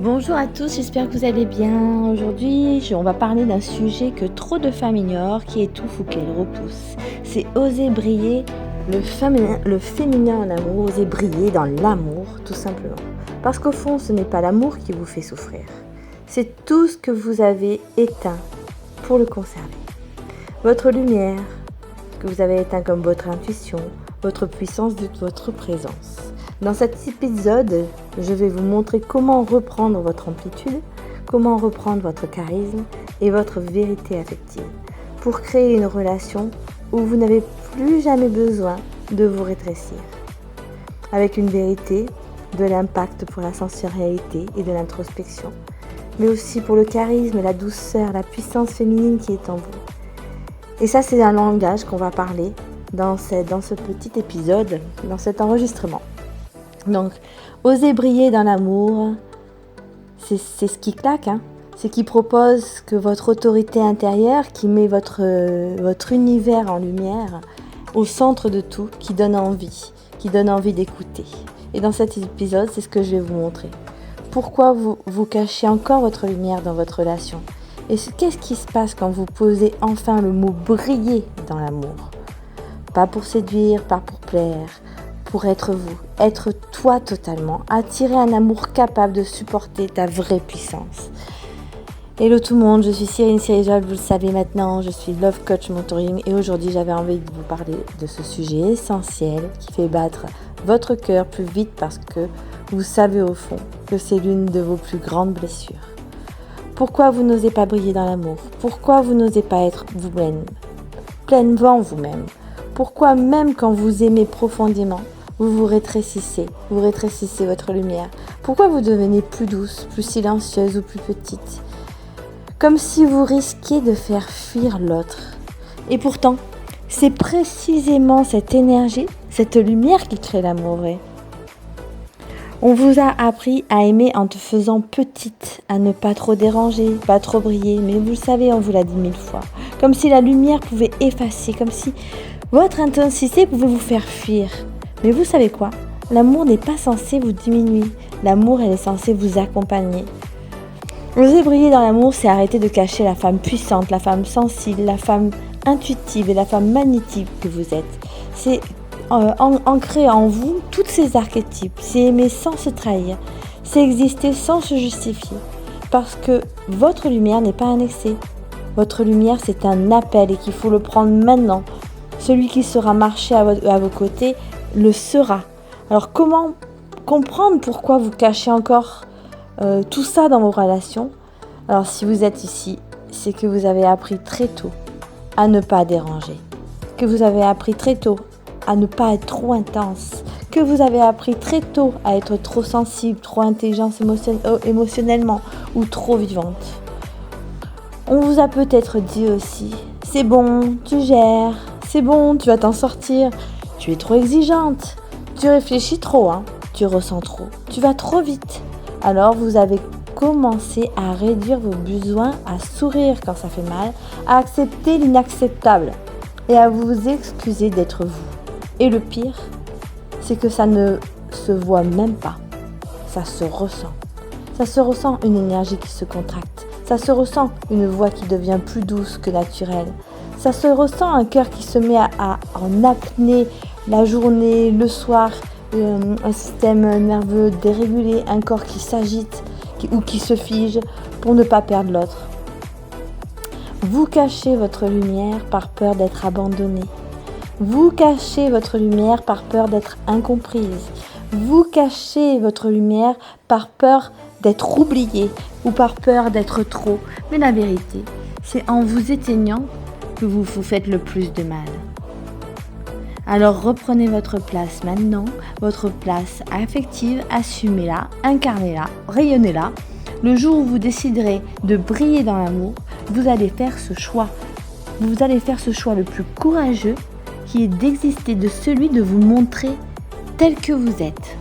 Bonjour à tous, j'espère que vous allez bien. Aujourd'hui, on va parler d'un sujet que trop de femmes ignorent, qui étouffe ou qu'elles repoussent. C'est oser briller, le féminin en amour, oser briller dans l'amour, tout simplement. Parce qu'au fond, ce n'est pas l'amour qui vous fait souffrir. C'est tout ce que vous avez éteint pour le conserver. Votre lumière, que vous avez éteint comme votre intuition, votre puissance de votre présence. Dans cet épisode, je vais vous montrer comment reprendre votre amplitude, comment reprendre votre charisme et votre vérité affective pour créer une relation où vous n'avez plus jamais besoin de vous rétrécir. Avec une vérité, de l'impact pour la sensorialité et de l'introspection, mais aussi pour le charisme, la douceur, la puissance féminine qui est en vous. Et ça, c'est un langage qu'on va parler dans ce petit épisode, dans cet enregistrement. Donc, oser briller dans l'amour, c'est ce qui claque, c'est qui propose que votre autorité intérieure, qui met votre univers en lumière, au centre de tout, qui donne envie d'écouter. Et dans cet épisode, c'est ce que je vais vous montrer. Pourquoi vous cachez encore votre lumière dans votre relation ? Et qu'est-ce qui se passe quand vous posez enfin le mot briller dans l'amour ? Pas pour séduire, pas pour plaire, pour être vous, être toi totalement, attirer un amour capable de supporter ta vraie puissance. Hello tout le monde, je suis Cyrine Sirijol, vous le savez maintenant, je suis Love Coach Mentoring et aujourd'hui j'avais envie de vous parler de ce sujet essentiel qui fait battre votre cœur plus vite parce que vous savez au fond que c'est l'une de vos plus grandes blessures. Pourquoi vous n'osez pas briller dans l'amour ? Pourquoi vous n'osez pas être vous-même, pleinement vous-même ? Pourquoi même quand vous aimez profondément, vous rétrécissez votre lumière. Pourquoi vous devenez plus douce, plus silencieuse ou plus petite ? Comme si vous risquiez de faire fuir l'autre. Et pourtant, c'est précisément cette énergie, cette lumière qui crée l'amour vrai. On vous a appris à aimer en te faisant petite, à ne pas trop déranger, pas trop briller, mais vous le savez, on vous l'a dit 1000 fois. Comme si la lumière pouvait effacer, comme si votre intensité pouvait vous faire fuir. Mais vous savez quoi ? L'amour n'est pas censé vous diminuer. L'amour, elle est censée vous accompagner. Oser briller dans l'amour, c'est arrêter de cacher la femme puissante, la femme sensible, la femme intuitive et la femme magnétique que vous êtes. C'est ancrer en vous tous ces archétypes. C'est aimer sans se trahir. C'est exister sans se justifier. Parce que votre lumière n'est pas un excès. Votre lumière, c'est un appel et qu'il faut le prendre maintenant. Celui qui saura marcher à vos côtés le sera. Alors comment comprendre pourquoi vous cachez encore tout ça dans vos relations ? Alors si vous êtes ici, c'est que vous avez appris très tôt à ne pas déranger, que vous avez appris très tôt à ne pas être trop intense, que vous avez appris très tôt à être trop sensible, trop intelligente émotionnellement ou trop vivante. On vous a peut-être dit aussi, c'est bon, tu gères, c'est bon, tu vas t'en sortir. Tu es trop exigeante, tu réfléchis trop, tu ressens trop, tu vas trop vite. Alors vous avez commencé à réduire vos besoins, à sourire quand ça fait mal, à accepter l'inacceptable et à vous excuser d'être vous. Et le pire, c'est que ça ne se voit même pas, ça se ressent. Ça se ressent une énergie qui se contracte, ça se ressent une voix qui devient plus douce que naturelle. Ça se ressent un cœur qui se met en apnée la journée, le soir, un système nerveux dérégulé, un corps qui s'agite ou qui se fige pour ne pas perdre l'autre. Vous cachez votre lumière par peur d'être abandonné. Vous cachez votre lumière par peur d'être incomprise. Vous cachez votre lumière par peur d'être oublié ou par peur d'être trop. Mais la vérité, c'est en vous éteignant que vous vous faites le plus de mal. Alors reprenez votre place maintenant, votre place affective, assumez-la, incarnez-la, rayonnez-la. Le jour où vous déciderez de briller dans l'amour, vous allez faire ce choix. Vous allez faire ce choix le plus courageux qui est d'exister, de celui de vous montrer tel que vous êtes.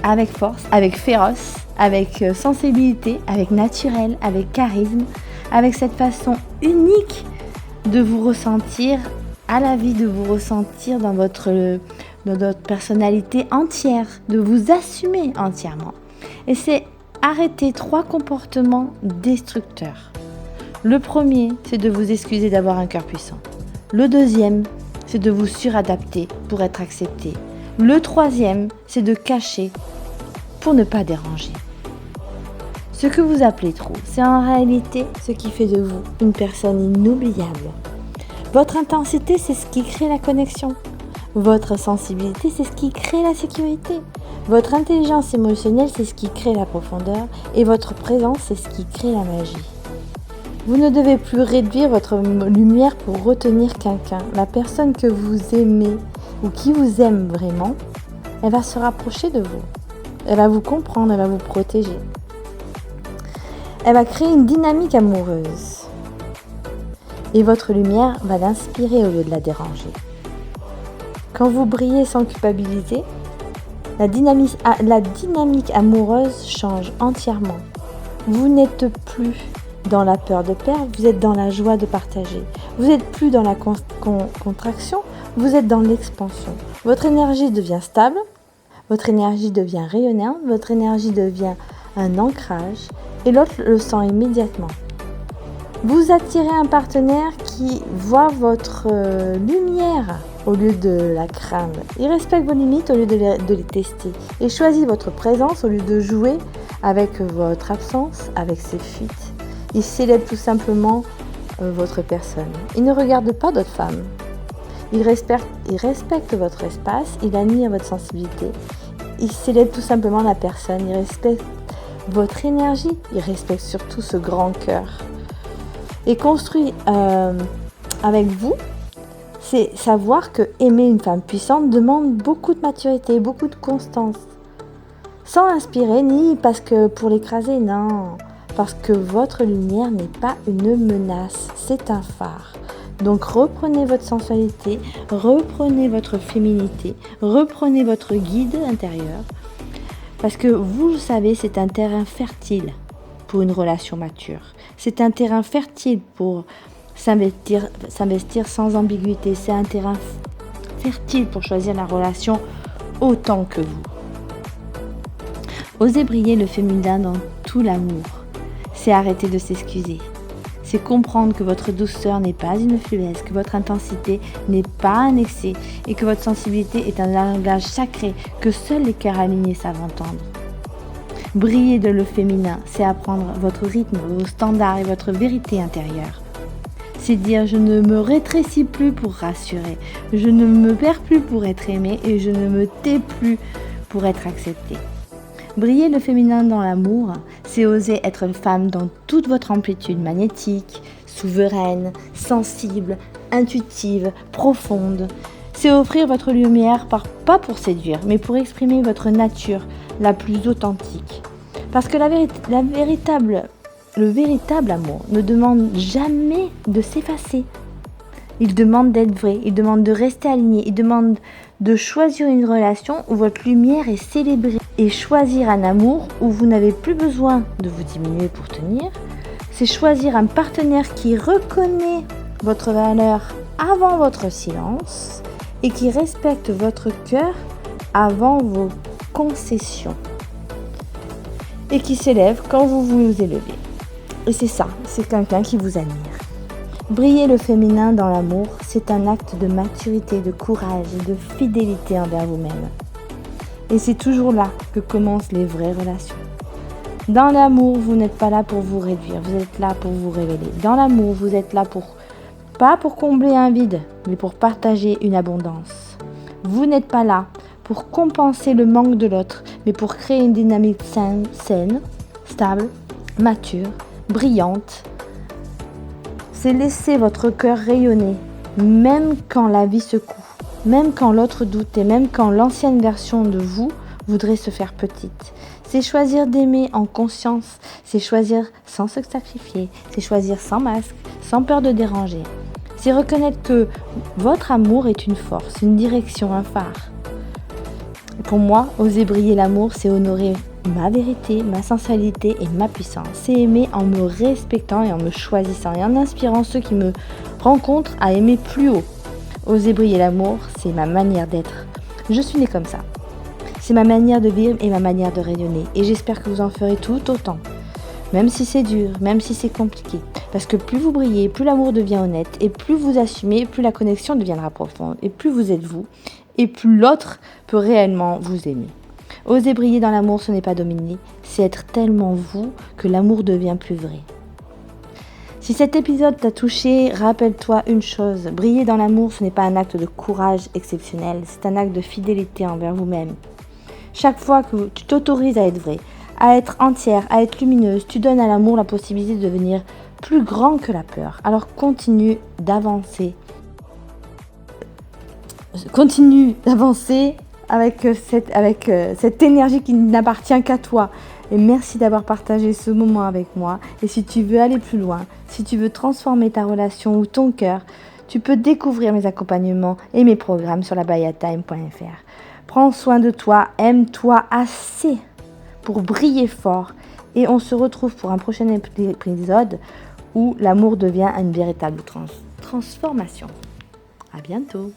Avec force, avec féroce, avec sensibilité, avec naturel, avec charisme, avec cette façon unique de vous ressentir à la vie, de vous ressentir dans votre personnalité entière, de vous assumer entièrement. Et c'est Arrêtez 3 comportements destructeurs. Le premier, c'est de vous excuser d'avoir un cœur puissant. Le deuxième, c'est de vous suradapter pour être accepté. Le troisième, c'est de cacher pour ne pas déranger. Ce que vous appelez trop, c'est en réalité ce qui fait de vous une personne inoubliable. Votre intensité, c'est ce qui crée la connexion. Votre sensibilité, c'est ce qui crée la sécurité. Votre intelligence émotionnelle, c'est ce qui crée la profondeur. Et votre présence, c'est ce qui crée la magie. Vous ne devez plus réduire votre lumière pour retenir quelqu'un. La personne que vous aimez ou qui vous aime vraiment, elle va se rapprocher de vous. Elle va vous comprendre, elle va vous protéger. Elle va créer une dynamique amoureuse. Et votre lumière va l'inspirer au lieu de la déranger. Quand vous brillez sans culpabilité, la dynamique amoureuse change entièrement. Vous n'êtes plus dans la peur de perdre, vous êtes dans la joie de partager. Vous n'êtes plus dans la contraction, vous êtes dans l'expansion. Votre énergie devient stable, votre énergie devient rayonnante, votre énergie devient un ancrage et l'autre le sent immédiatement. Vous attirez un partenaire qui voit votre lumière au lieu de la craindre. Il respecte vos limites au lieu de les tester. Et choisit votre présence au lieu de jouer avec votre absence, avec ses fuites. Il célèbre tout simplement votre personne. Il ne regarde pas d'autres femmes. Il respecte votre espace, il admire votre sensibilité. Il célèbre tout simplement la personne, il respecte votre énergie, il respecte surtout ce grand cœur. Et construit avec vous, c'est savoir que aimer une femme puissante demande beaucoup de maturité, beaucoup de constance. Sans inspirer, ni parce que pour l'écraser, non. Parce que votre lumière n'est pas une menace, c'est un phare. Donc reprenez votre sensualité, reprenez votre féminité, reprenez votre guide intérieur. Parce que vous le savez, c'est un terrain fertile pour une relation mature. C'est un terrain fertile pour s'investir sans ambiguïté. C'est un terrain fertile pour choisir la relation autant que vous. Osez briller le féminin dans tout l'amour. C'est arrêter de s'excuser. C'est comprendre que votre douceur n'est pas une faiblesse, que votre intensité n'est pas un excès et que votre sensibilité est un langage sacré que seuls les cœurs alignés savent entendre. Briller de le féminin, c'est apprendre votre rythme, vos standards et votre vérité intérieure. C'est dire je ne me rétrécis plus pour rassurer, je ne me perds plus pour être aimé et je ne me tais plus pour être accepté. Briller le féminin dans l'amour, c'est oser être femme dans toute votre amplitude magnétique, souveraine, sensible, intuitive, profonde. C'est offrir votre lumière pas pour séduire, mais pour exprimer votre nature la plus authentique. Parce que le véritable amour ne demande jamais de s'effacer. Il demande d'être vrai, il demande de rester aligné, il demande de choisir une relation où votre lumière est célébrée et choisir un amour où vous n'avez plus besoin de vous diminuer pour tenir. C'est choisir un partenaire qui reconnaît votre valeur avant votre silence et qui respecte votre cœur avant vos concessions et qui s'élève quand vous vous élevez. Et c'est ça, c'est quelqu'un qui vous admire. Briller le féminin dans l'amour, c'est un acte de maturité, de courage et de fidélité envers vous-même. Et c'est toujours là que commencent les vraies relations. Dans l'amour, vous n'êtes pas là pour vous réduire, vous êtes là pour vous révéler. Dans l'amour, vous êtes là pas pour combler un vide, mais pour partager une abondance. Vous n'êtes pas là pour compenser le manque de l'autre, mais pour créer une dynamique saine, stable, mature, brillante. C'est laisser votre cœur rayonner, même quand la vie secoue, même quand l'autre doute et même quand l'ancienne version de vous voudrait se faire petite. C'est choisir d'aimer en conscience, c'est choisir sans se sacrifier, c'est choisir sans masque, sans peur de déranger. C'est reconnaître que votre amour est une force, une direction, un phare. Pour moi, oser briller l'amour, c'est honorer ma vérité, ma sensualité et ma puissance. C'est aimer en me respectant et en me choisissant et en inspirant ceux qui me rencontrent à aimer plus haut. Oser briller l'amour, c'est ma manière d'être. Je suis née comme ça. C'est ma manière de vivre et ma manière de rayonner. Et j'espère que vous en ferez tout autant. Même si c'est dur, même si c'est compliqué. Parce que plus vous brillez, plus l'amour devient honnête. Et plus vous assumez, plus la connexion deviendra profonde. Et plus vous êtes vous. Et plus l'autre peut réellement vous aimer. Oser briller dans l'amour, ce n'est pas dominer. C'est être tellement vous que l'amour devient plus vrai. Si cet épisode t'a touché, rappelle-toi une chose. Briller dans l'amour, ce n'est pas un acte de courage exceptionnel. C'est un acte de fidélité envers vous-même. Chaque fois que tu t'autorises à être vrai, à être entière, à être lumineuse, tu donnes à l'amour la possibilité de devenir plus grand que la peur. Alors continue d'avancer. Continue d'avancer avec cette énergie qui n'appartient qu'à toi. Et merci d'avoir partagé ce moment avec moi. Et si tu veux aller plus loin, si tu veux transformer ta relation ou ton cœur, tu peux découvrir mes accompagnements et mes programmes sur labayatime.fr. Prends soin de toi, aime-toi assez pour briller fort. Et on se retrouve pour un prochain épisode où l'amour devient une véritable transformation. À bientôt.